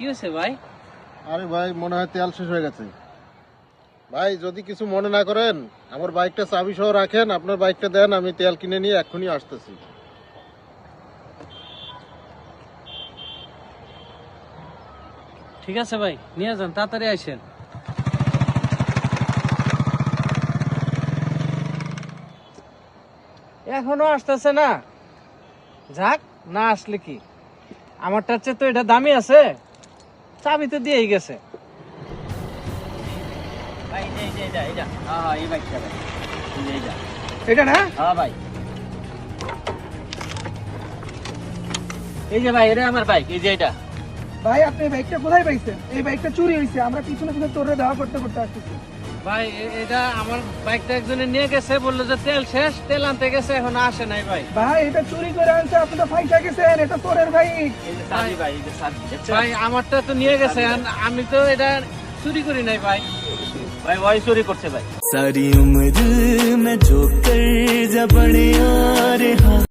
কি হয়েছে ভাই? আরে ভাই মনে হয় তেল শেষ হয়ে গেছে। ভাই যদি কিছু মনে না করেন আমার বাইকটা চাবি সহ রাখেন, আপনার বাইকটা দেন, আমি তেল কিনে নিয়ে এক্ষুনি আসতেছি। ঠিক আছে ভাই, নিয়ে যান, তাড়াতাড়ি আসেন। এখনো আসতেছে না? যাক, না আসলে কি, আমারটার চেয়ে তো এটা দামি আছে, চাবি তো দিয়েই গেছে। ভাই এই বাইকটা ভাই, এটা না হ্যাঁ ভাই, এই যে ভাই, এটা আমার বাইক, এই যে এটা। ভাই আপনি এই বাইকটা কোথায় পাইছেন? এই বাইকটা চুরি হয়েছে, আমরা পিছনে পিছনে তোরে দেওয়া করতে করতে আসতেছি। ভাই এটা আমার বাইকটা একজনে নিয়ে গেছে, বললো যে তেল শেষ, তেল আনতে গেছে, এখন আসে নাই ভাই। ভাই এটা চুরি করে আনছে, আপনি তো ফাইসা গেছেন, এটা তোরের বাইক। এই যে চাবি ভাই, এই যে চাবি। ভাই আমারটা তো নিয়ে গেছে, আমি তো এটা চুরি করি নাই ভাই। ভাই ওই চুরি করছে ভাই। सारी उम्र मैं जो कर जबड़े आ रहा